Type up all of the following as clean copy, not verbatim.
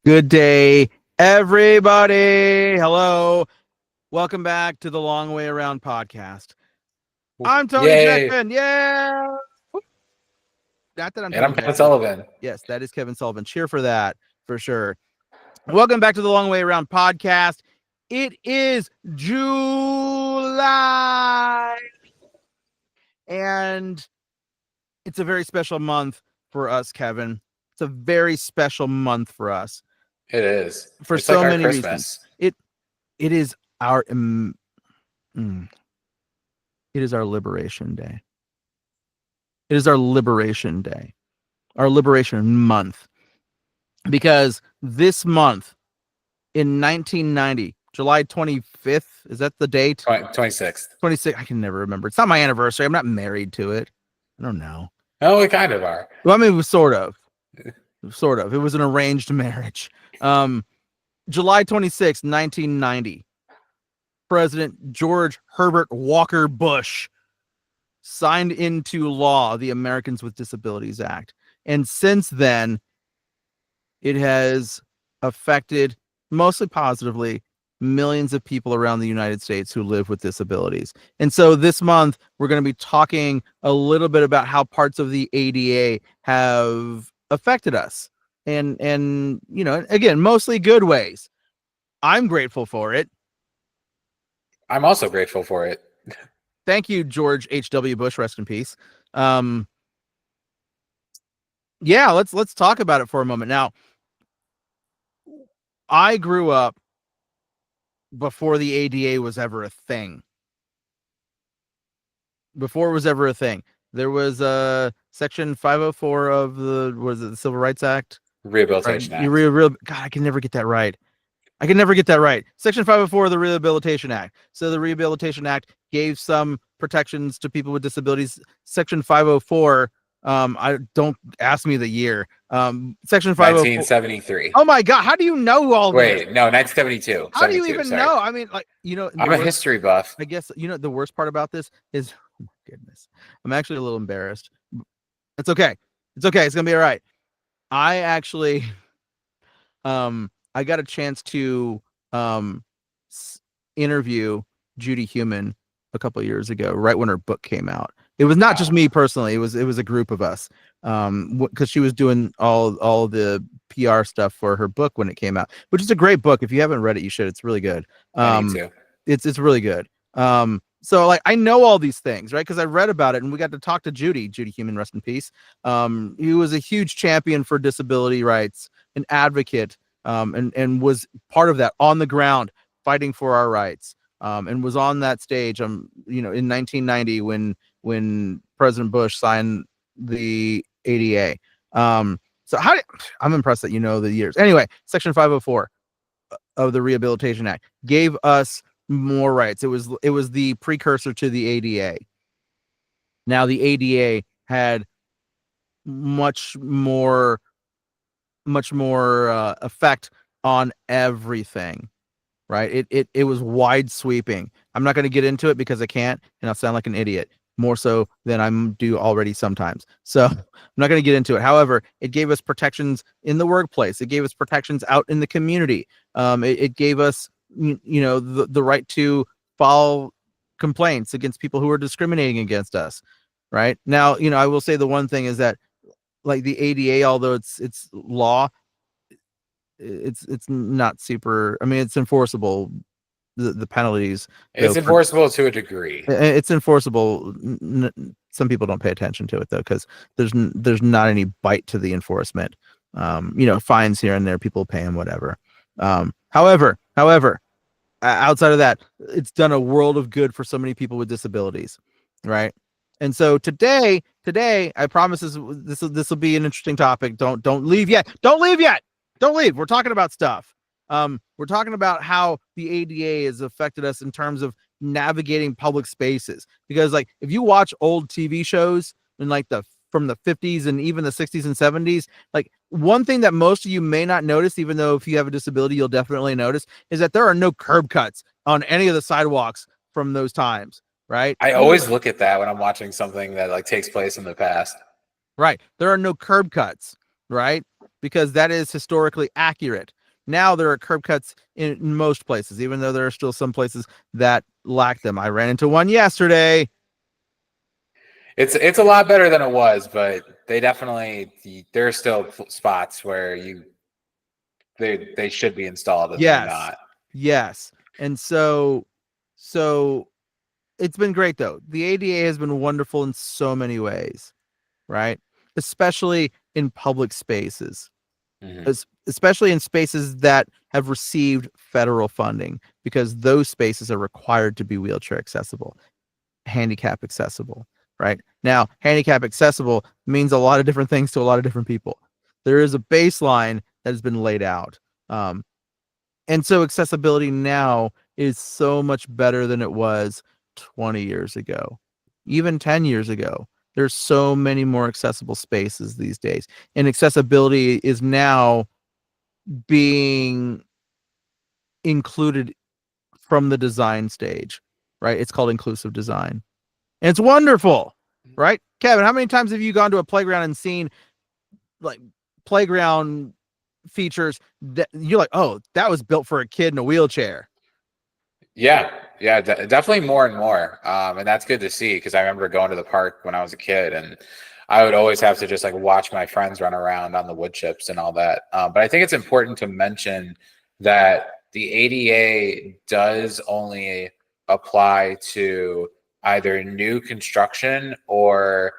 Good day, everybody. Hello. Welcome back to the Long Way Around podcast. I'm Tony Yay. Jackman. Yeah. Not that I'm And Tony I'm Kevin Jackman. Sullivan. Yes, that is Kevin Sullivan. Cheer for that, for sure. Welcome back to the Long Way Around podcast. It is July. And it's a very special month for us, Kevin. It's a very special month for us. It is. For it's so like our many Christmas. reasons. It is our it is our liberation day. It is our liberation day, our liberation month, because this month in 1990, July 25th, is that the date? 26th. 26. I can never remember. It's not my anniversary. I'm not married to it. I don't know. Oh, we kind of are. Well, I mean, it was sort of. It was an arranged marriage. July 26, 1990. President George Herbert Walker Bush signed into law the Americans with Disabilities Act. And since then, it has affected, mostly positively, millions of people around the United States who live with disabilities. And so this month, we're going to be talking a little bit about how parts of the ADA have affected us. And you know, again, mostly good ways. I'm grateful for it. I'm also grateful for it. Thank you, George H.W. Bush, rest in peace. Yeah, let's talk about it for a moment. Now, I grew up before the ADA was ever a thing. Before it was ever a thing. There was Section 504 of the Civil Rights Act? Rehabilitation Act. God, I can never get that right. Section 504 of the Rehabilitation Act. So the Rehabilitation Act gave some protections to people with disabilities. Section 504, I don't ask me the year. Section 504. 1973. Oh my God, how do you know all this? Wait, no, 1972. How do you even know? I mean, like, you know, I'm a history buff. I guess, you know, the worst part about this is, oh my goodness, I'm actually a little embarrassed. It's okay. It's okay. It's gonna be all right. I actually, I got a chance to interview Judy Heumann a couple of years ago, right when her book came out. It was not just me personally; it was a group of us, because she was doing all the PR stuff for her book when it came out, which is a great book. If you haven't read it, you should. It's really good. I need to. It's really good. So like I know all these things, right? Because I read about it and we got to talk to Judy Heumann, rest in peace. He was a huge champion for disability rights, an advocate, and was part of that on the ground fighting for our rights. And was on that stage, you know, in 1990 when President Bush signed the ADA. So I'm impressed that you know the years. Anyway, Section 504 of the Rehabilitation Act gave us more rights. It was the precursor to the ADA. Now the ADA had much more effect on everything, right? It was wide sweeping. I'm not going to get into it because I can't, and I'll sound like an idiot more so than I'm do already sometimes. So I'm not going to get into it. However, it gave us protections in the workplace. It gave us protections out in the community. It gave us, you know, the right to file complaints against people who are discriminating against us. Right now, you know, I will say the one thing is that, like, the ADA, although it's law, it's not super. I mean, it's enforceable. The penalties. It's enforceable to a degree. It's enforceable. Some people don't pay attention to it though, because there's not any bite to the enforcement. You know, fines here and there, people pay them, whatever. However, outside of that, it's done a world of good for so many people with disabilities, right? And so today, I promise this will be an interesting topic. Don't leave yet. Don't leave. We're talking about stuff. We're talking about how the ADA has affected us in terms of navigating public spaces. Because, like, if you watch old TV shows in like from the 50s and even the 60s and 70s, like, one thing that most of you may not notice, even though if you have a disability, you'll definitely notice, is that there are no curb cuts on any of the sidewalks from those times, right? I always look at that when I'm watching something that like takes place in the past. Right. There are no curb cuts, right? Because that is historically accurate. Now there are curb cuts in most places, even though there are still some places that lack them. I ran into one yesterday. It's a lot better than it was, but they definitely there are still spots where they should be installed and they're Yes. not. Yes. And so it's been great though. The ADA has been wonderful in so many ways, right? Especially in public spaces. Mhm. Especially in spaces that have received federal funding, because those spaces are required to be wheelchair accessible, handicap accessible, right? Now, handicap accessible means a lot of different things to a lot of different people. There is a baseline that has been laid out. And so accessibility now is so much better than it was 20 years ago, even 10 years ago. There's so many more accessible spaces these days. And accessibility is now being included from the design stage, right? It's called inclusive design. And it's wonderful, right? Kevin, how many times have you gone to a playground and seen like playground features that you're like, oh, that was built for a kid in a wheelchair? Yeah, definitely more and more. And that's good to see because I remember going to the park when I was a kid and I would always have to just like watch my friends run around on the wood chips and all that. But I think it's important to mention that the ADA does only apply to either new construction or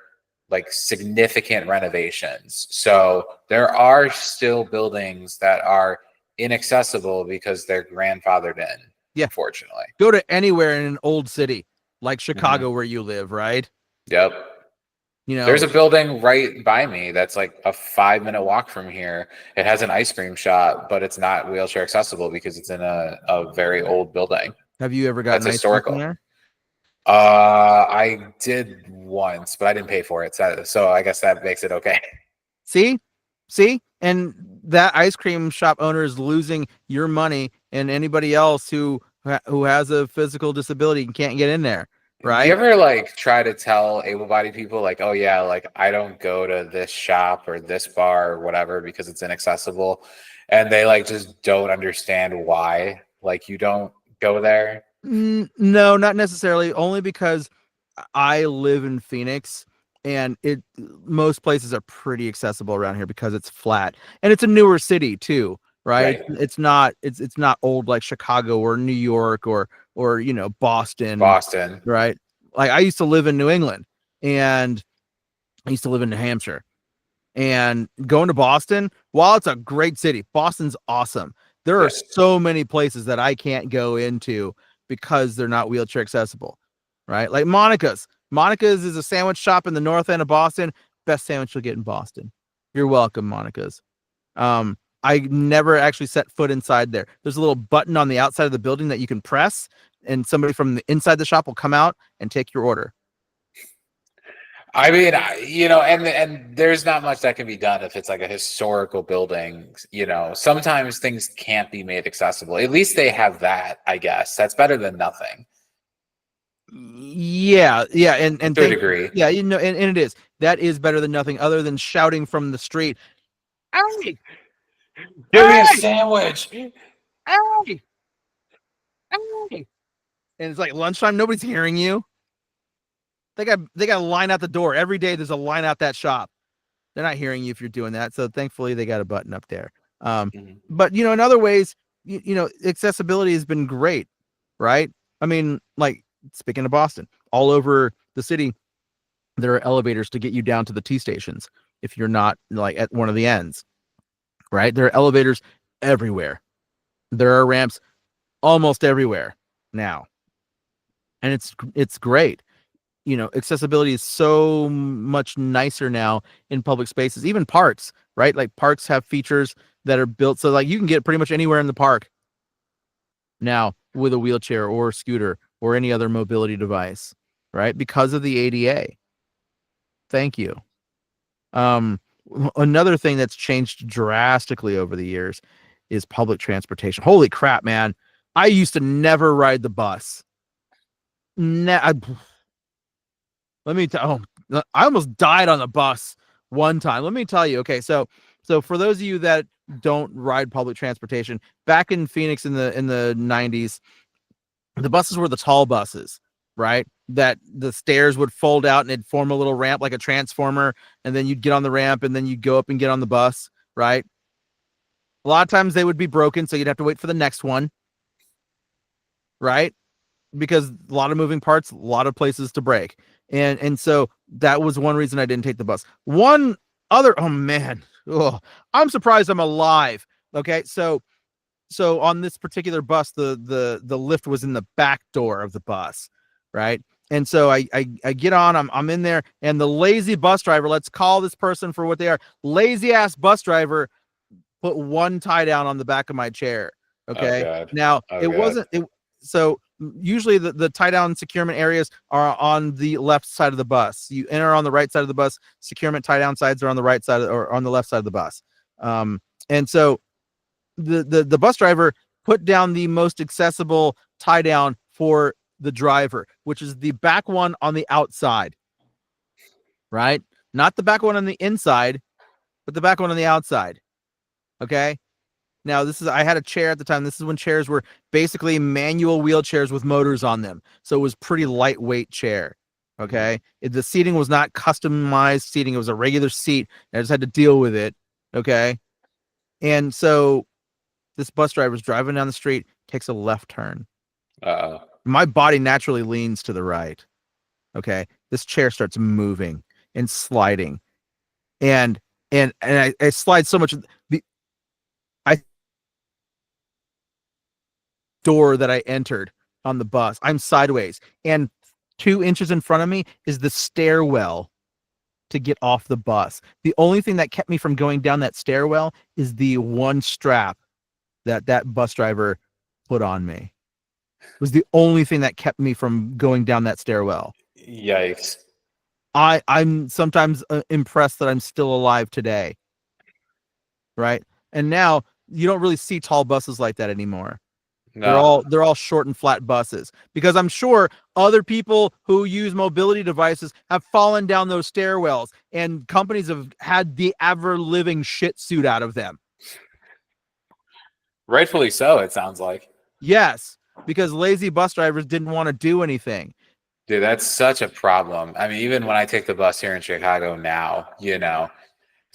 like significant renovations. So there are still buildings that are inaccessible because they're grandfathered in. Yeah. Unfortunately. Go to anywhere in an old city like Mm-hmm. Chicago where you live, right? Yep. You know, There's a building right by me that's like a 5-minute walk from here. It has an ice cream shop, but it's not wheelchair accessible because it's in a very old building. have you ever gotten That's ice cream historical. from there? I did once, but I didn't pay for it. So I guess that makes it okay. See? And that ice cream shop owner is losing your money and anybody else who has a physical disability and can't get in there, right? Do you ever like try to tell able-bodied people like, oh yeah, like I don't go to this shop or this bar or whatever because it's inaccessible, and they like just don't understand why like you don't go there? No, not necessarily. Only because I live in Phoenix, and most places are pretty accessible around here because it's flat and it's a newer city too, right? Right. It's not old like Chicago or New York or Boston, right? Like I used to live in New England, and I used to live in New Hampshire, and going to Boston, while it's a great city, Boston's awesome. There are Yes. so many places that I can't go into because they're not wheelchair accessible, right? Like Monica's. Monica's is a sandwich shop in the north end of Boston. Best sandwich you'll get in Boston. You're welcome, Monica's. I never actually set foot inside there. There's a little button on the outside of the building that you can press, and somebody from the inside the shop will come out and take your order. I mean, and there's not much that can be done if it's like a historical building. Sometimes things can't be made accessible. At least they have that, I guess. That's better than nothing. Yeah, and to a degree. Yeah, and it is. That is better than nothing, other than shouting from the street, "Hey, Give me a sandwich. hey, hey!" And it's like lunchtime. Nobody's hearing you. They got a line out the door every day. There's a line out that shop. They're not hearing you if you're doing that. So thankfully, they got a button up there. But in other ways, accessibility has been great, right? I mean, like speaking of Boston, all over the city, there are elevators to get you down to the T stations if you're not like at one of the ends, right? There are elevators everywhere. There are ramps almost everywhere now, and it's great. Accessibility is so much nicer now in public spaces, even parks, right? Like parks have features that are built so like you can get pretty much anywhere in the park now with a wheelchair or a scooter or any other mobility device, right? Because of the ADA. Thank you. Another thing that's changed drastically over the years is public transportation. Holy crap, man. I used to never ride the bus. Let me tell. I almost died on the bus one time. Let me tell you. Okay, so So for those of you that don't ride public transportation, back in Phoenix in the 90s, the buses were the tall buses, right? That the stairs would fold out and it'd form a little ramp like a transformer, and then you'd get on the ramp and then you'd go up and get on the bus, right? A lot of times they would be broken, so you'd have to wait for the next one, right? Because a lot of moving parts, a lot of places to break. And so that was one reason I didn't take the bus. One other, oh man, I'm surprised I'm alive. Okay, so on this particular bus, the lift was in the back door of the bus, right? And so I get on, I'm in there, and the lazy bus driver, let's call this person for what they are, lazy ass bus driver, put one tie down on the back of my chair. Okay. Oh, God. Now Oh, it God. wasn't it. So usually the tie down securement areas are on the left side of the bus. You enter on the right side of the bus. Securement tie down sides are on the right side or on the left side of the bus. And so the bus driver put down the most accessible tie down for the driver, which is the back one on the outside, right? Not the back one on the inside, but the back one on the outside. Okay. Now I had a chair at the time. This is when chairs were basically manual wheelchairs with motors on them. So it was pretty lightweight chair. Okay. The seating was not customized seating. It was a regular seat. I just had to deal with it. Okay. And so this bus driver's driving down the street, takes a left turn. My body naturally leans to the right. Okay. This chair starts moving and sliding. And I slide so much. Door that I entered on the bus, I'm sideways, and 2 inches in front of me is the stairwell to get off the bus. The only thing that kept me from going down that stairwell is the one strap that bus driver put on me. It was the only thing that kept me from going down that stairwell. Yikes. I'm sometimes impressed that I'm still alive today. Right? And now you don't really see tall buses like that anymore. No. They're all short and flat buses, because I'm sure other people who use mobility devices have fallen down those stairwells, and companies have had the ever living shit suit out of them. Rightfully so, it sounds like. Yes, because lazy bus drivers didn't want to do anything. Dude, that's such a problem. I mean, even when I take the bus here in Chicago now,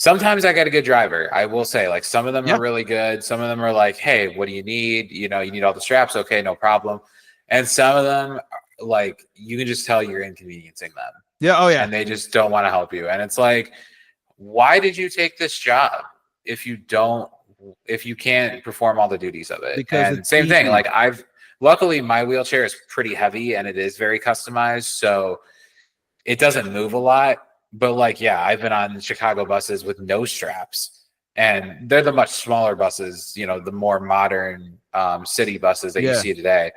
sometimes I get a good driver. I will say, like, some of them are really good. Some of them are like, hey, what do you need? You need all the straps. Okay, no problem. And some of them, like, you can just tell you're inconveniencing them. Yeah. Oh, yeah. And they just don't want to help you. And it's like, why did you take this job if you can't perform all the duties of it? Because and same thing. Like, luckily my wheelchair is pretty heavy and it is very customized, so it doesn't move a lot. But like, yeah, I've been on Chicago buses with no straps, and they're the much smaller buses, the more modern city buses that you see today.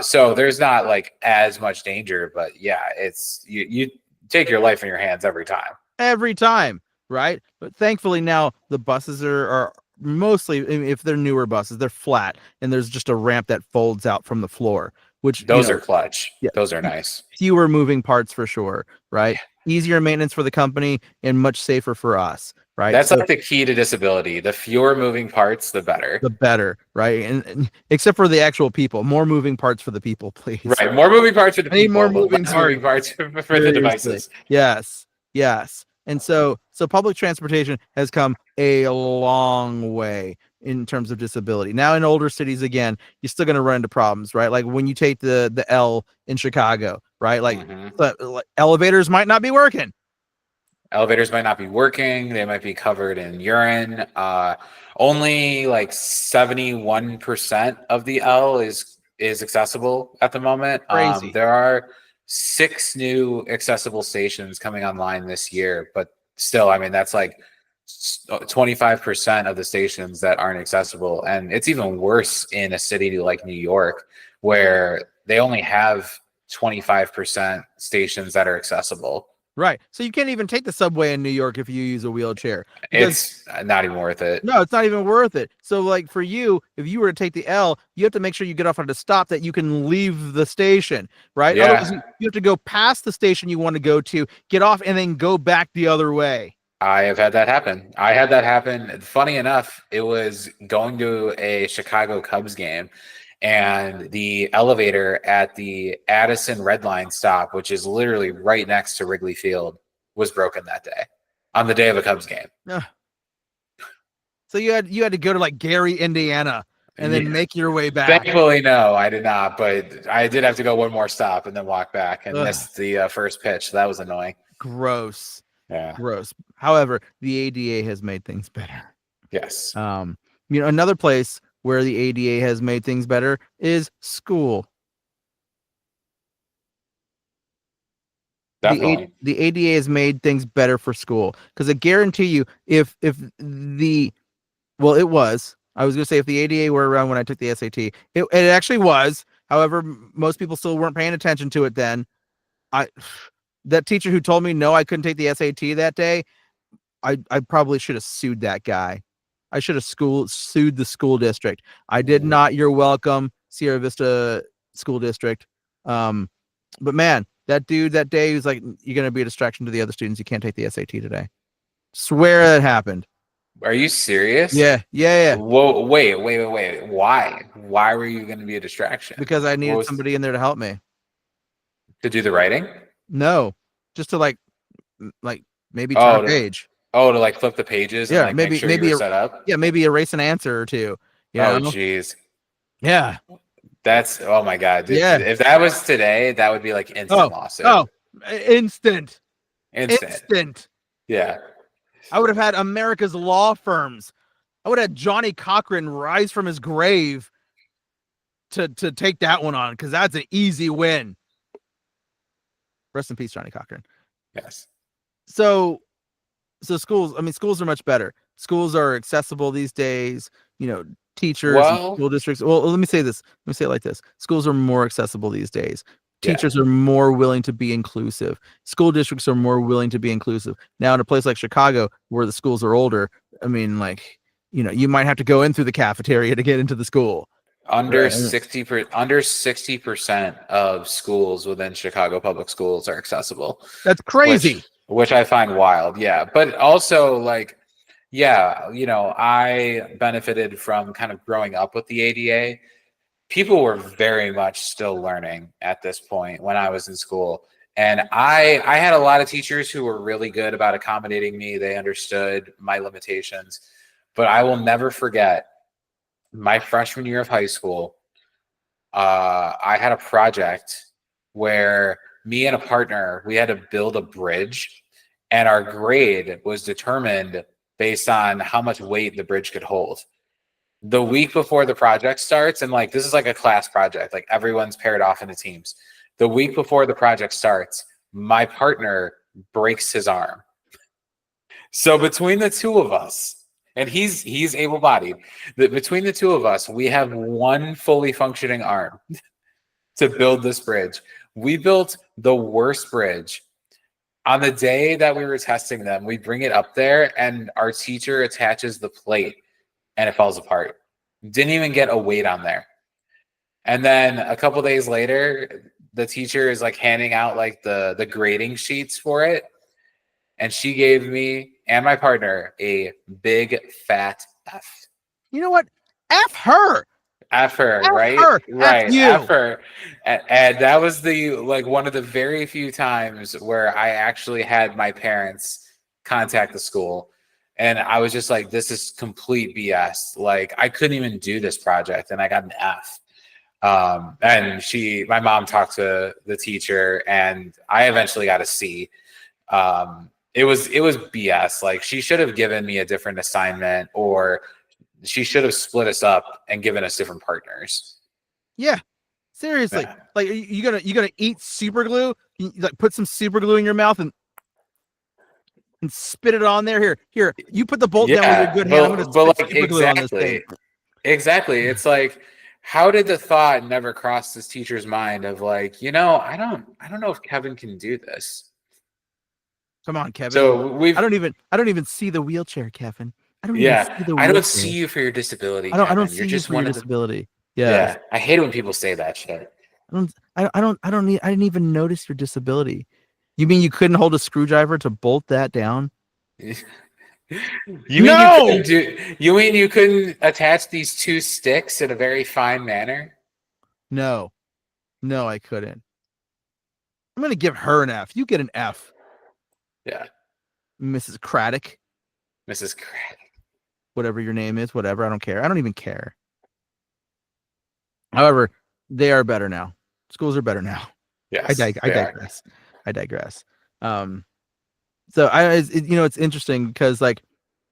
So there's not like as much danger, but yeah, it's you take your life in your hands every time. Right? But thankfully now the buses are mostly, if they're newer buses, they're flat, and there's just a ramp that folds out from the floor, which those are clutch. Yeah, those are nice. Fewer moving parts for sure, right? Yeah. Easier maintenance for the company and much safer for us, right? That's like the key to disability. The fewer moving parts, the better. The better, right? And except for the actual people, more moving parts for the people, please. Right, more moving parts for the people. More moving parts for the devices. Yes. And so public transportation has come a long way in terms of disability. Now in older cities, again, you're still going to run into problems, right? Like when you take the L in Chicago, right? Like, like elevators might not be working. Elevators might not be working. They might be covered in urine. Only like 71% of the L is accessible at the moment. Crazy. There are 6 new accessible stations coming online this year, but still, I mean, that's like 25% of the stations that aren't accessible. And it's even worse in a city like New York, where they only have 25% stations that are accessible. Right. So you can't even take the subway in New York if you use a wheelchair. It's not even worth it. No, it's not even worth it. So like for you, if you were to take the L, you have to make sure you get off at a stop that you can leave the station, right? Yeah. Otherwise, you have to go past the station you want to go to, get off, and then go back the other way. I have had that happen. I had that happen. Funny enough, it was going to a Chicago Cubs game, and the elevator at the Addison Red Line stop, which is literally right next to Wrigley Field, was broken that day on the day of a Cubs game. Ugh. So you had to go to like Gary, Indiana, and then Yeah. make your way back. Thankfully, no, I did not, but I did have to go one more stop and then walk back and Ugh. missed the first pitch. That was annoying. Gross. Yeah. Gross. However, the ADA has made things better. Yes. Another place where the ADA has made things better is school. Definitely. The ADA has made things better for school because I guarantee you, if the well, it was. I was going to say if the ADA were around when I took the SAT, it actually was. However, most people still weren't paying attention to it then. That teacher who told me no, I couldn't take the SAT that day, I probably should have sued that guy. I should have sued the school district. I did not. You're welcome, Sierra Vista School District. But man, that dude that day was like, "You're going to be a distraction to the other students. You can't take the SAT today." Swear that happened. Are you serious? Yeah. Whoa, wait. Why? Why were you going to be a distraction? Because I needed somebody in there to help me. To do the writing? No, just to like maybe turn a page. To like flip the pages and like maybe make sure you were set up? Yeah, maybe erase an answer or two. Oh, jeez. Yeah. That's, oh my God. Dude. Yeah. If that was today, that would be like instant lawsuit. Oh, instant. Yeah. I would have had America's law firms. I would have had Johnny Cochran rise from his grave to take that one on because that's an easy win. Rest in peace, Johnny Cochran. Yes. So schools are much better. Schools are accessible these days. Teachers, school districts. Well, let me say this. Let me say it like this. Schools are more accessible these days. Teachers are more willing to be inclusive. School districts are more willing to be inclusive. Now, in a place like Chicago, where the schools are older, I mean, you might have to go in through the cafeteria to get into the school. Under 60% of schools within Chicago public schools are accessible. That's crazy. Which I find wild. Yeah. But also I benefited from kind of growing up with the ADA. People were very much still learning at this point when I was in school. And I had a lot of teachers who were really good about accommodating me. They understood my limitations. But I will never forget my freshman year of high school. I had a project where me and a partner, we had to build a bridge, and our grade was determined based on how much weight the bridge could hold. The week before the project starts, and this is like a class project, like everyone's paired off into teams. The week before the project starts, my partner breaks his arm. So between the two of us, and he's able-bodied, between the two of us, we have one fully functioning arm to build this bridge. We built the worst bridge. On the day that we were testing them, we bring it up there, and our teacher attaches the plate, and it falls apart. Didn't even get a weight on there. And then a couple days later, the teacher is handing out the grading sheets for it. And she gave me and my partner a big fat F. You know what? F her. F her, F right? Her. Right. F you. F her. And that was the one of the very few times where I actually had my parents contact the school. And I was just like, this is complete BS. I couldn't even do this project, and I got an F. And my mom talked to the teacher, and I eventually got a C. It was BS. She should have given me a different assignment, or she should have split us up and given us different partners. Yeah, seriously. Yeah. You gonna eat super glue? Put some super glue in your mouth and spit it on there. Here. You put the bolt down with your good hand. I'm gonna spit super glue on this thing. Exactly. It's how did the thought never cross this teacher's mind of I don't know if Kevin can do this. Come on, Kevin. So I don't even see the wheelchair, Kevin. I don't see you for your disability. I don't see you for your disability. Yeah. I hate it when people say that shit. I didn't even notice your disability. You mean you couldn't hold a screwdriver to bolt that down? You mean No! you mean you couldn't attach these two sticks in a very fine manner? No, I couldn't. I'm gonna give her an F. You get an F, Yeah, Mrs. Craddock, Mrs. Crack. whatever your name is, whatever. I don't care. I don't even care. However, they are better now. Schools are better now. Yes, I they are. digress. I digress. So it's interesting because like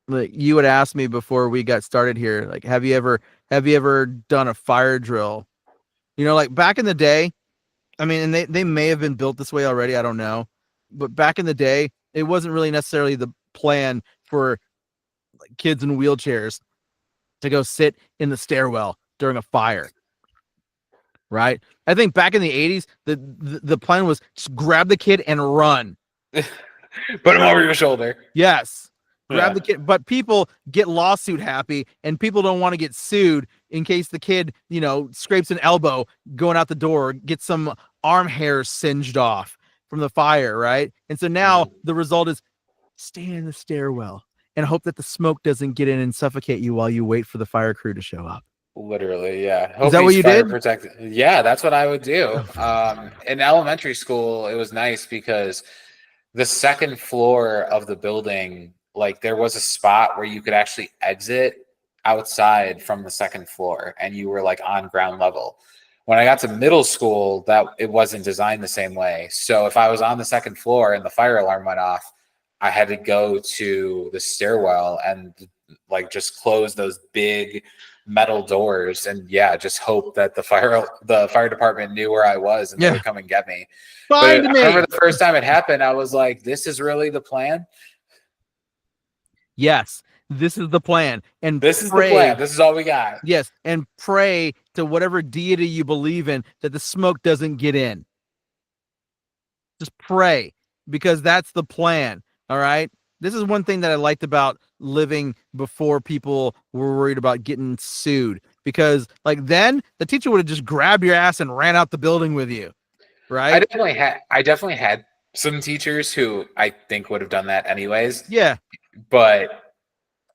you would ask me before we got started here, like, have you ever done a fire drill? Like back in the day, I mean, and they may have been built this way already. I don't know, but back in the day, it wasn't really necessarily the plan for like kids in wheelchairs to go sit in the stairwell during a fire. Right. I think back in the 80s, the plan was just grab the kid and run. Put him over your shoulder. Yes. Grab Yeah. the kid. But people get lawsuit happy and people don't want to get sued in case the kid, scrapes an elbow going out the door, gets some arm hairs singed off from the fire. Right. And so now the result is stay in the stairwell and hope that the smoke doesn't get in and suffocate you while you wait for the fire crew to show up. Literally, yeah. Is that what you did? Protected. Yeah, that's what I would do. In elementary school, it was nice because the second floor of the building, like there was a spot where you could actually exit outside from the second floor and you were like on ground level. When I got to middle school, that it wasn't designed the same way. So if I was on the second floor and the fire alarm went off, I had to go to the stairwell and like just close those big metal doors and just hope that the fire department knew where I was and they would come and get me. I remember the first time it happened, I was like, this is really the plan? Yes, this is the plan. And this is the plan. This is all we got. Yes, and pray to whatever deity you believe in that the smoke doesn't get in. Just pray, because that's the plan. All right. This is one thing that I liked about living before people were worried about getting sued, because like then the teacher would have just grabbed your ass and ran out the building with you. Right. I definitely had some teachers who I think would have done that anyways. Yeah. But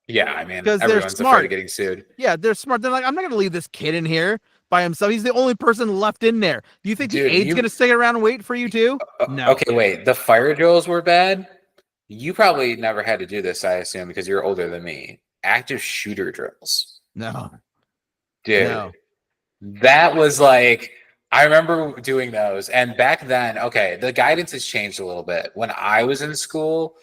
yeah, I mean, everyone's afraid of getting sued. Yeah, they're smart. They're like, I'm not going to leave this kid in here by himself. He's the only person left in there. Do you think the aide's going to stick around and wait for you too? No. Okay, wait. The fire drills were bad. You probably never had to do this, I assume, because you're older than me. Active shooter drills. No. Dude. No. That was like, I remember doing those. And back then, okay, the guidance has changed a little bit. When I was in school,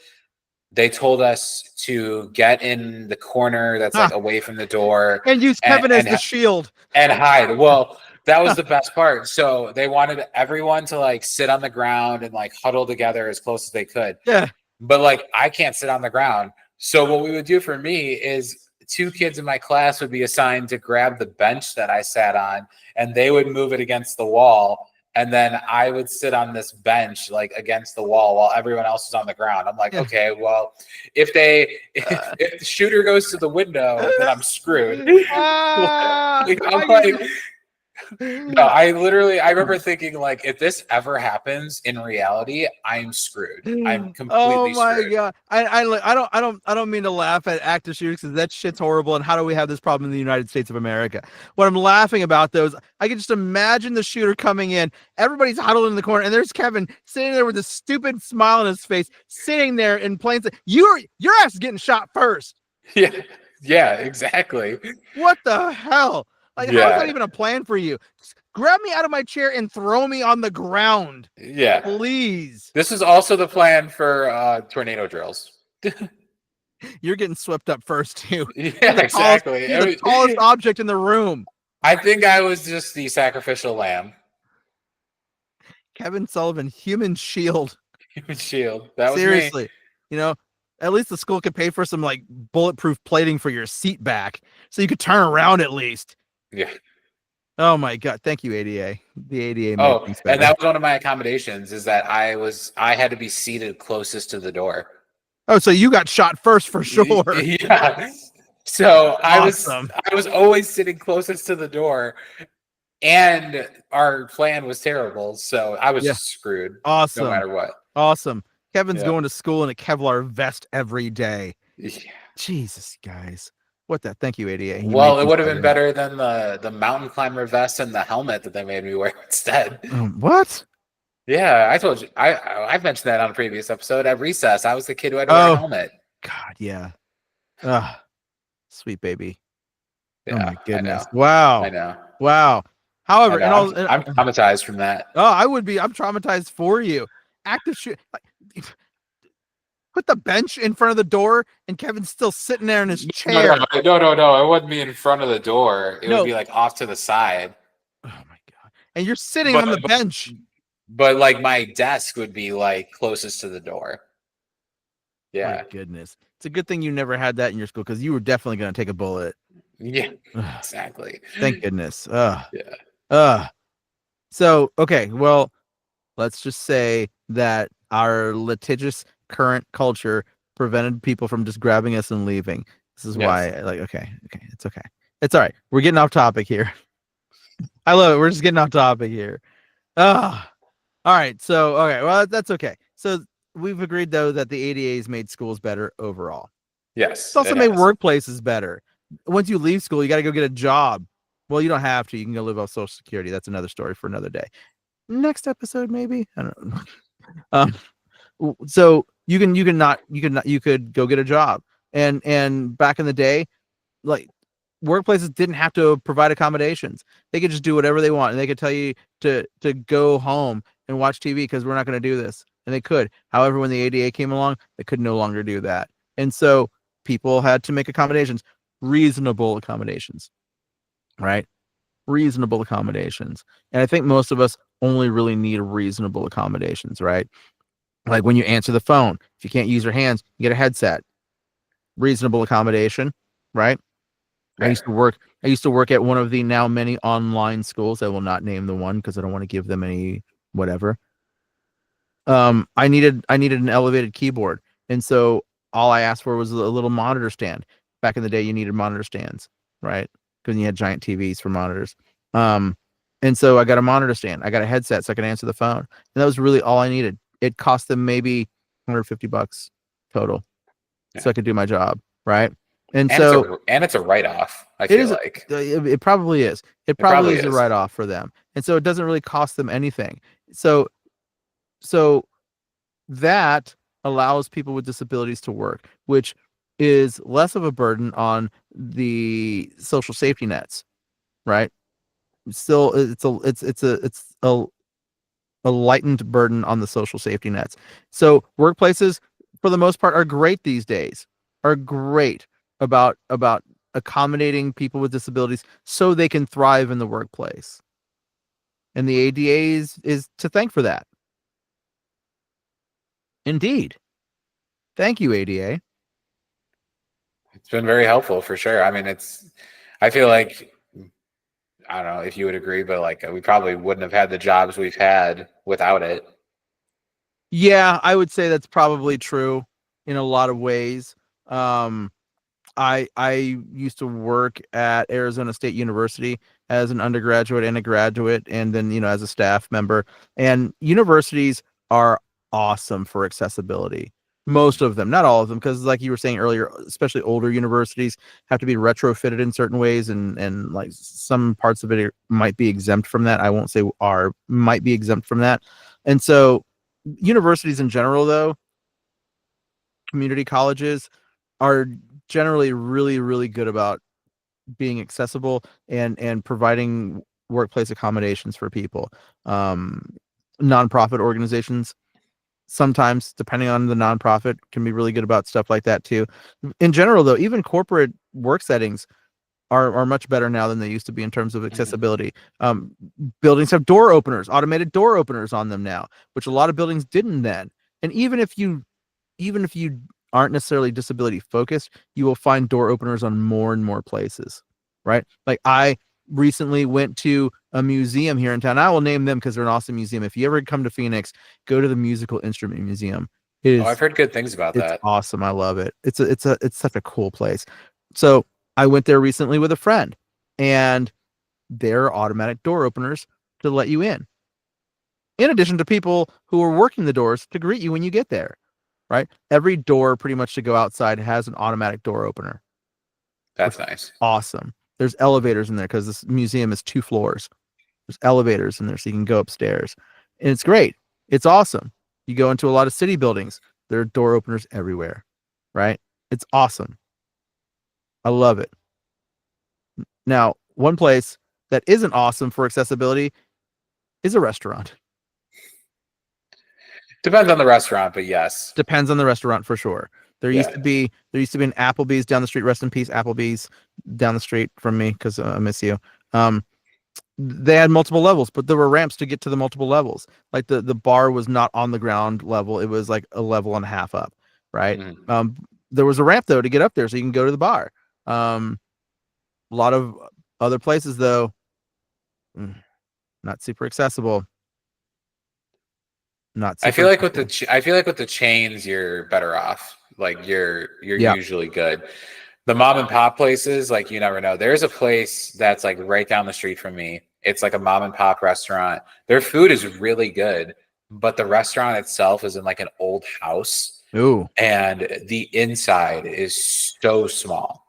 they told us to get in the corner that's like away from the door. And use Kevin as the shield. And hide. Well, that was the best part. So they wanted everyone to like sit on the ground and like huddle together as close as they could. Yeah. But like, I can't sit on the ground. So what we would do for me is 2 kids in my class would be assigned to grab the bench that I sat on and they would move it against the wall. And then I would sit on this bench, like against the wall while everyone else is on the ground. I'm like, okay, well, if the shooter goes to the window, then I'm screwed. No, I remember thinking like, if this ever happens in reality, I'm screwed. I'm completely screwed. Oh my God. I don't mean to laugh at active shooters because that shit's horrible. And how do we have this problem in the United States of America? What I'm laughing about though is I can just imagine the shooter coming in, everybody's huddled in the corner, and there's Kevin sitting there with a stupid smile on his face, sitting there in plain sight. Your ass is getting shot first. Yeah, exactly. What the hell? Like, how is that even a plan for you? Just grab me out of my chair and throw me on the ground. Yeah. Please. This is also the plan for tornado drills. You're getting swept up first, too. Yeah, exactly. You're the tallest object in the room. I think I was just the sacrificial lamb. Kevin Sullivan, human shield. Human shield. That was seriously. Me. At least the school could pay for some like bulletproof plating for your seat back so you could turn around at least. Yeah. Oh my God! Thank you, ADA. The ADA. And that was one of my accommodations is that I had to be seated closest to the door. Oh, so you got shot first for sure. Yeah. So awesome. I was always sitting closest to the door, and our plan was terrible. So I was just screwed. Awesome. No matter what. Awesome. Kevin's Yeah. going to school in a Kevlar vest every day. Yeah. Jesus, guys. What the? Thank you, ADA. You made Well, it things would have been better. better than the mountain climber vest and the helmet that they made me wear instead. What? Yeah, I told you. I mentioned that on a previous episode. At recess, I was the kid who had to wear a Oh, helmet. God, yeah. Ah, sweet baby. Oh Yeah, my I goodness. know. I Wow. know. Wow. I However, know. I'm traumatized from that. oh, I'm traumatized for you. Active shoot. Like, put the bench in front of the door, and Kevin's still sitting there in his No, no, chair. no. It wouldn't be in front of the door. It would No. be like off to the side. Oh my God. And you're sitting But on the bench. but like my desk would be like closest to the door. My Yeah. goodness. It's a good thing you never had that in your school because you were definitely going to take a bullet. Yeah. Ugh, Exactly. thank goodness. Yeah. So, okay. Well, let's just say that our litigious current culture prevented people from just grabbing us and leaving. This is Yes. why, like, okay. It's okay. It's all right. We're getting off topic here. I love it. We're just getting off topic here. Ah, all right. So, okay. Well, that's okay. So, we've agreed, though, that the ADA's made schools better overall. It's Yes, also it made has. workplaces better. Once you leave school, you got to go get a job. Well, you don't have to. You can go live off Social Security. That's another story for another day. Next episode, maybe. I don't know. So you could go get a job. And back in the day, like workplaces didn't have to provide accommodations. They could just do whatever they want, and they could tell you to go home and watch TV because we're not going to do this, and they could. However, when the ADA came along, they could no longer do that, and so people had to make accommodations, reasonable accommodations, right? Reasonable accommodations, and I think most of us only really need reasonable accommodations, right? Like when you answer the phone, if you can't use your hands, you get a headset. Reasonable accommodation, right? I Right. used to work. I used to work at one of the now many online schools. I will not name the one because I don't want to give them any whatever. I needed an elevated keyboard, and so all I asked for was a little monitor stand. Back in the day, you needed monitor stands, right? Because you had giant TVs for monitors. Um, and so I got a monitor stand. I got a headset so I could answer the phone, and that was really all I needed. It cost them maybe $150 total, so Yeah. I could do my job, right? And And so it's a write-off, I it feel is. like. It probably is. It It probably probably is a is. write off for them, and so it doesn't really cost them anything. So that allows people with disabilities to work, which is less of a burden on the social safety nets, right? Still, it's a lightened burden on the social safety nets. So workplaces, for the most part, are great these days. Are great about accommodating people with disabilities so they can thrive in the workplace. And the ADA is to thank for that. Indeed. Thank you, ADA. It's been very helpful for sure. I mean, I feel like, I don't know if you would agree, but like we probably wouldn't have had the jobs we've had without it. Yeah, I would say that's probably true in a lot of ways. Um, I used to work at Arizona State University as an undergraduate and a graduate, and then as a staff member. And universities are awesome for accessibility. Most of them, not all of them, because like you were saying earlier, especially older universities have to be retrofitted in certain ways, and like some parts of it might be exempt from that. I won't say might be exempt from that. And so universities in general, though, community colleges are generally really, really good about being accessible and providing workplace accommodations for people. Um, Nonprofit organizations sometimes, depending on the nonprofit, can be really good about stuff like that too. In general, though, even corporate work settings are much better now than they used to be in terms of Mhm. accessibility. Buildings have door openers, automated door openers on them now, which a lot of buildings didn't then. And even if you aren't necessarily disability focused, you will find door openers on more and more places, right? Like I recently went to a museum here in town. I will name them because they're an awesome museum. If you ever come to Phoenix, go to the Musical Instrument Museum. It Oh, I've is heard good things about it's that. awesome. I love it. It's such a cool place. So I went there recently with a friend, and there are automatic door openers to let you in addition to people who are working the doors to greet you when you get there. right? Every door pretty much to go outside has an automatic door opener. That's nice. Awesome. There's elevators in there because this museum is 2 floors. There's elevators in there so you can go upstairs. And it's great. It's awesome. You go into a lot of city buildings, there are door openers everywhere, right? It's awesome. I love it. Now, one place that isn't awesome for accessibility is a restaurant. Depends on the restaurant, but yes. Depends on the restaurant for sure. There used Yeah. to be an Applebee's down the street. Rest in peace, Applebee's down the street from me because I miss you. They had multiple levels, but there were ramps to get to the multiple levels. Like the bar was not on the ground level; it was like a level and a half up, right? Mhm. There was a ramp though to get up there, so you can go to the bar. A lot of other places though, not super accessible. Not super I feel like with accessible. I feel like with the chains, you're better off. Like you're Yeah. usually good. The mom and pop places, like you never know. There's a place that's like right down the street from me. It's like a mom and pop restaurant. Their food is really good, but the restaurant itself is in like an old house, Ooh. and the inside is so small.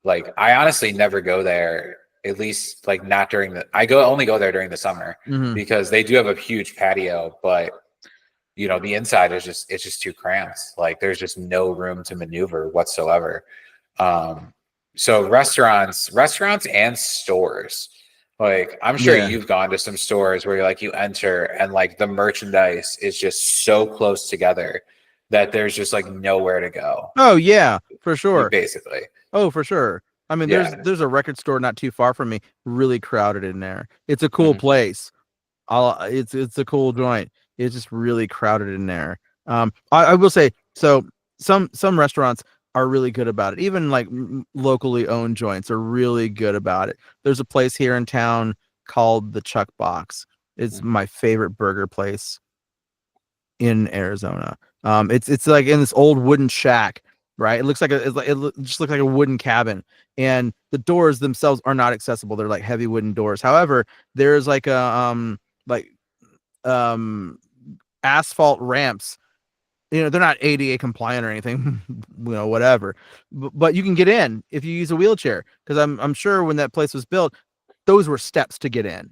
Like I honestly never go there, at least like not during the I go only go there during the summer Mhm. because they do have a huge patio, but the inside is it's just too cramped. Like there's just no room to maneuver whatsoever. So restaurants and stores. Like I'm sure Yeah. you've gone to some stores where you enter and like the merchandise is just so close together that there's just like nowhere to go. Oh yeah, for sure. Basically. Oh, for sure. I mean, Yeah. there's a record store not too far from me, really crowded in there. It's a cool Mhm. place. It's a cool joint. It's just really crowded in there. I will say so. Some restaurants are really good about it. Even like locally owned joints are really good about it. There's a place here in town called the Chuck Box. It's my favorite burger place in Arizona. It's like in this old wooden shack, right? It looks like just looks like a wooden cabin, and the doors themselves are not accessible. They're like heavy wooden doors. However, there's like a like um asphalt ramps. They're not ADA compliant or anything, whatever. But you can get in if you use a wheelchair, because I'm sure when that place was built, those were steps to get in,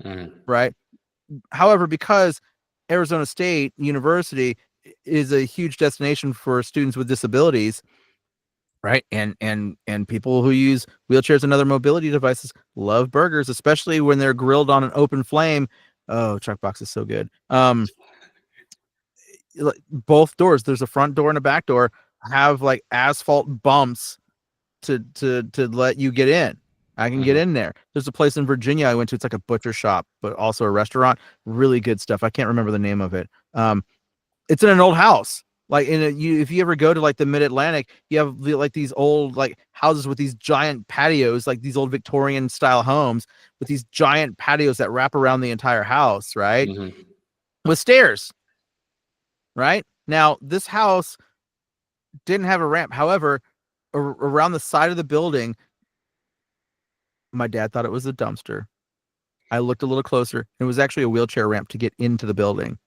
Mhm. right? However, because Arizona State University is a huge destination for students with disabilities, right? And people who use wheelchairs and other mobility devices love burgers, especially when they're grilled on an open flame. Oh, Chuck Box is so good. Both doors, there's a front door and a back door, have like asphalt bumps to let you get in. I can get Mhm. in there. There's a place in Virginia I went to. It's like a butcher shop, but also a restaurant. Really good stuff. I can't remember the name of it. It's in an old house. Like if you ever go to like the Mid Atlantic, you have like these old like houses with these giant patios, like these old Victorian style homes with these giant patios that wrap around the entire house, right? Mhm. With stairs, right? Now this house didn't have a ramp. However, around the side of the building, my dad thought it was a dumpster. I looked a little closer. It was actually a wheelchair ramp to get into the building.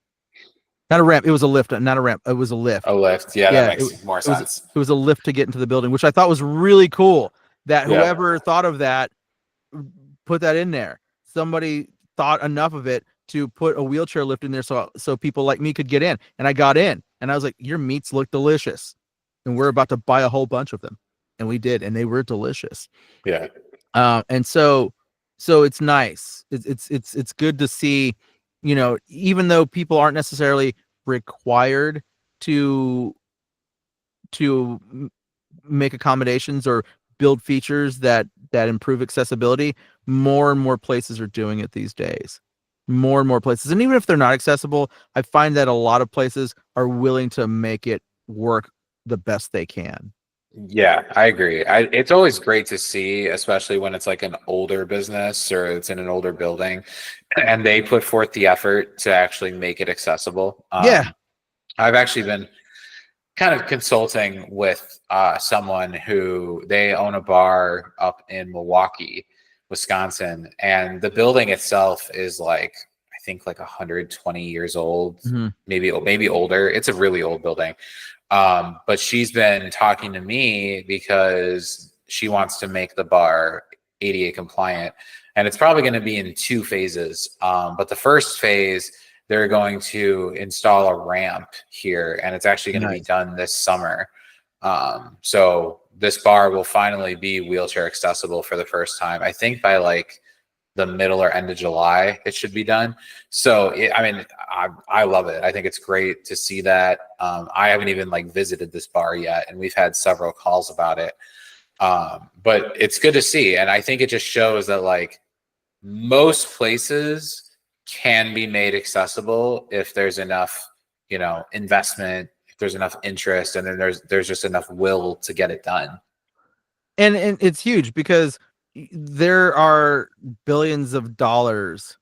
Not a ramp. It was a lift. Not a ramp. It was a lift. A lift. Yeah, that Yeah, makes more it was sense. it was a lift to get into the building, which I thought was really cool. That Yeah. whoever thought of that put that in there. Somebody thought enough of it to put a wheelchair lift in there so people like me could get in. And I got in, and I was like, "Your meats look delicious," and we're about to buy a whole bunch of them, and we did, and they were delicious. Yeah. And so it's nice. It's good to see, even though people aren't necessarily required to make accommodations or build features that improve accessibility, more and more places are doing it these days. More and more places. And even if they're not accessible, I find that a lot of places are willing to make it work the best they can. Yeah, I agree. It's always great to see, especially when it's like an older business or it's in an older building, and they put forth the effort to actually make it accessible. Yeah. I've actually been kind of consulting with someone who they own a bar up in Milwaukee, Wisconsin, and the building itself is like I think like 120 years old, Mhm. maybe older. It's a really old building. But she's been talking to me because she wants to make the bar ADA compliant, and it's probably going to be in 2 phases. But the first phase, they're going to install a ramp here, and it's actually going to be Nice. done this summer. So this bar will finally be wheelchair accessible for the first time. I think by like the middle or end of July, it should be done. So, I love it. I think it's great to see that. I haven't even like visited this bar yet, and we've had several calls about it. But it's good to see. And I think it just shows that like most places can be made accessible if there's enough, investment, if there's enough interest, and then there's just enough will to get it done. And it's huge because there are billions of dollars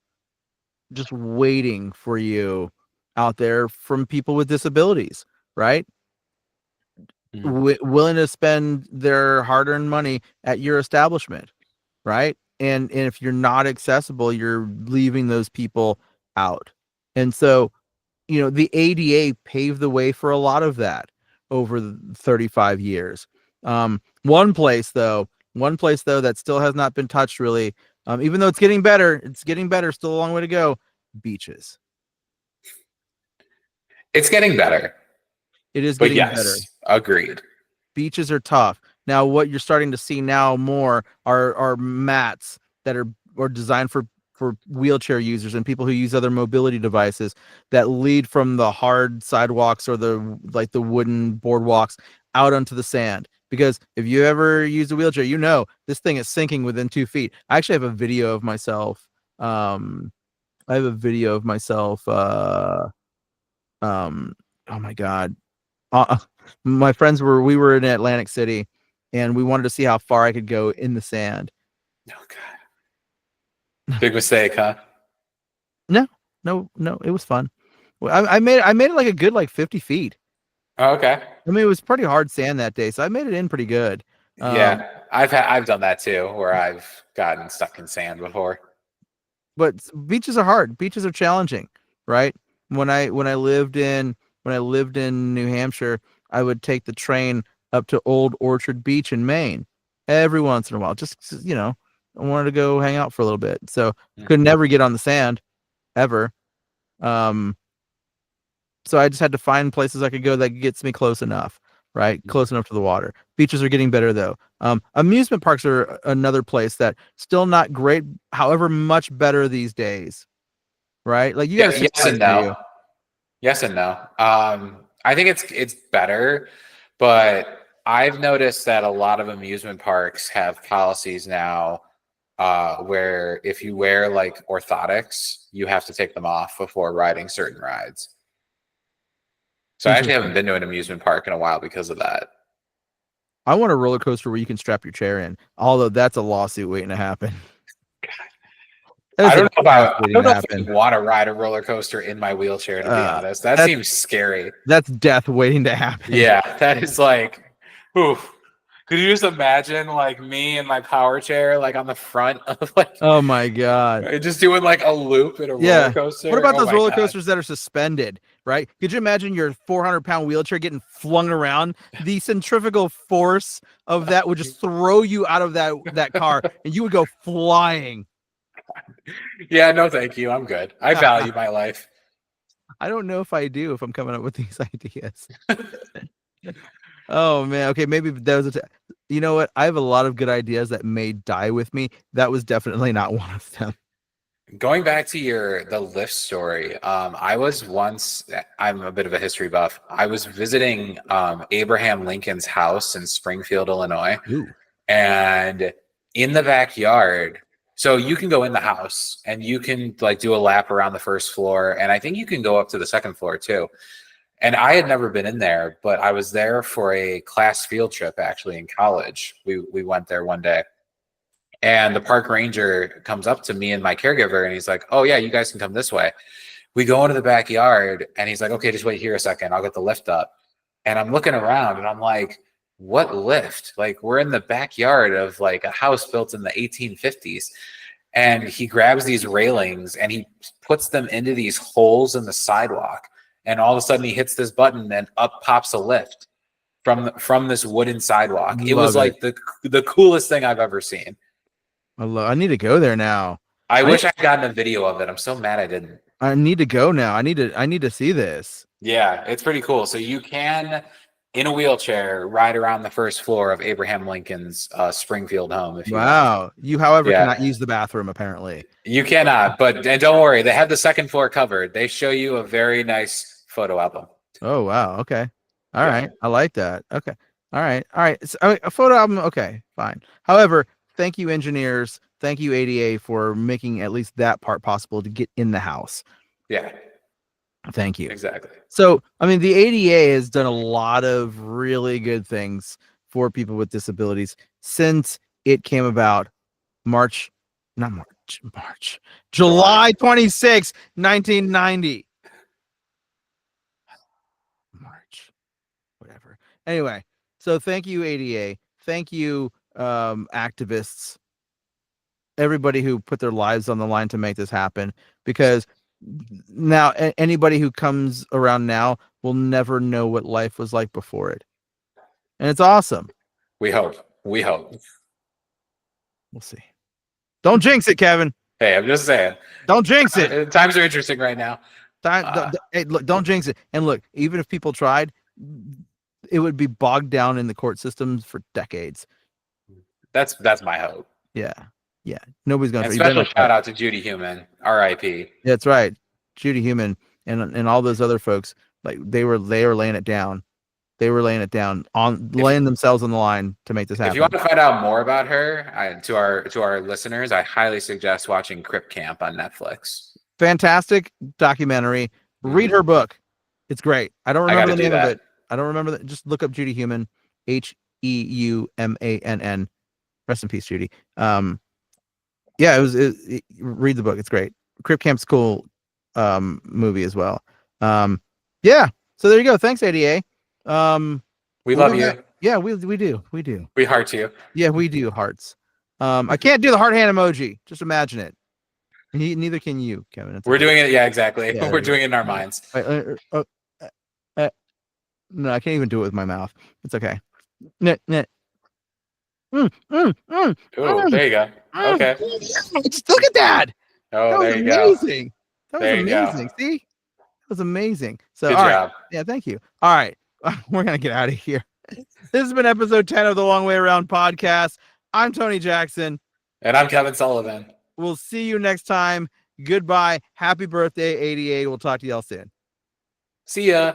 just waiting for you out there from people with disabilities, right? Willing to spend their hard-earned money at your establishment, right? And if you're not accessible, you're leaving those people out. And so, the ADA paved the way for a lot of that over the 35 years. One place though that still has not been touched really, even though it's getting better, still a long way to go. Beaches. It's getting better. It is But getting yes, better. agreed. Beaches are tough. Now, what you're starting to see now more are mats that are designed for wheelchair users and people who use other mobility devices that lead from the hard sidewalks or the wooden boardwalks out onto the sand. Because if you ever use a wheelchair, this thing is sinking within 2 feet. I actually have a video of myself. Oh my God. My friends we were in Atlantic City, and we wanted to see how far I could go in the sand. Oh God. Big mistake, huh? No, it was fun. I made it like a good 50 feet. Oh, okay. I mean, it was pretty hard sand that day, so I made it in pretty good. Yeah, I've done that too, where I've gotten stuck in sand before. But beaches are hard. Beaches are challenging, right? When I lived in New Hampshire, I would take the train up to Old Orchard Beach in Maine every once in a while. Just I wanted to go hang out for a little bit. So could never get on the sand ever. So I just had to find places I could go that gets me close enough, right? Close enough to the water. Beaches are getting better though. Amusement parks are another place that still not great, however much better these days, right? Like you got yes and no. Yes and no. I think it's better, but I've noticed that a lot of amusement parks have policies now where if you wear like orthotics, you have to take them off before riding certain rides. So I actually haven't been to an amusement park in a while because of that. I want a roller coaster where you can strap your chair in, although that's a lawsuit waiting to happen. I don't know if I want to ride a roller coaster in my wheelchair, to be honest. That seems scary. That's death waiting to happen. Yeah, that is like, oof. Could you just imagine like me in my power chair, like on the front of like, oh my God, just doing like a loop in a roller coaster? What about those roller coasters that are suspended, right? Could you imagine your 400-pound wheelchair getting flung around? The centrifugal force of that would just throw you out of that car and you would go flying. Yeah, no, thank you. I'm good. I value my life. I don't know if I do, if I'm coming up with these ideas. Oh man. Okay. Maybe that was you know what? I have a lot of good ideas that may die with me. That was definitely not one of them. Going back to the lift story, I'm a bit of a history buff. I was visiting Abraham Lincoln's house in Springfield, Illinois. Ooh. And in the backyard, so you can go in the house and you can like do a lap around the first floor, and I think you can go up to the second floor too. And I had never been in there, but I was there for a class field trip actually in college. We went there one day, and the park ranger comes up to me and my caregiver, and he's like, "Oh yeah, you guys can come this way." We go into the backyard, and he's like, "Okay, just wait here a second. I'll get the lift up." And I'm looking around, and I'm like, "What lift? Like we're in the backyard of like a house built in the 1850s." and he grabs these railings and he puts them into these holes in the sidewalk, and all of a sudden he hits this button and up pops a lift from this wooden sidewalk. It was Love like the coolest thing I've ever seen. I need to go there now. I wish I'd gotten a video of it. I'm so mad I didn't. I need to go now. I need to see this. Yeah, it's pretty cool. So you can, in a wheelchair, ride around the first floor of Abraham Lincoln's Springfield home. If you want. Wow. You, however, Yeah. cannot use the bathroom apparently. You cannot, but and don't worry, they have the second floor covered. They show you a very nice photo album. Oh wow. Okay. All Yeah. right. I like that. Okay. All right. All right. So, a photo album. Okay. Fine. However, thank you, engineers. Thank you, ADA, for making at least that part possible to get in the house. Yeah, Thank you. exactly. So, I mean, the ADA has done a lot of really good things for people with disabilities since it came about July 26, 1990. March, whatever. Anyway, so thank you, ADA. Thank you, activists, everybody who put their lives on the line to make this happen, because now anybody who comes around now will never know what life was like before it, and it's awesome. We hope. We'll see. Don't jinx it, Kevin. Hey, I'm just saying. Don't jinx it. Times are interesting right now. Hey, look, don't jinx it. And look, even if people tried, it would be bogged down in the court systems for decades. That's my hope. Yeah. Nobody's gonna. And special shout out to Judy Human, R.I.P. That's right, Judy Human and all those other folks. Like they were laying it down. They were laying it down laying themselves on the line to make this happen. If you want to find out more about her, to our listeners, I highly suggest watching Crip Camp on Netflix. Fantastic documentary. Read her book. It's great. I don't remember the name of it. I don't remember that. Just look up Judy Human, Heumann. Rest in peace, Judy. Yeah, read the book. It's great. Crip Camp's cool movie as well. Yeah. So there you go. Thanks, ADA. We love you. Yeah, we do. We heart you. Yeah, we do hearts. I can't do the heart hand emoji. Just imagine it. Neither can you, Kevin. We're doing it. Yeah, exactly. Yeah, We're doing it in our minds. No, I can't even do it with my mouth. It's okay. Ooh, there you go. Okay. Just look at that. Oh, there you amazing. go. That was There you go. amazing. See? That was amazing. So Good all job. right. Yeah, thank you. All right. We're gonna get out of here. This has been episode 10 of the Long Way Around podcast. I'm Tony Jackson. And I'm Kevin Sullivan. We'll see you next time. Goodbye. Happy birthday, ADA. We'll talk to y'all soon. See ya.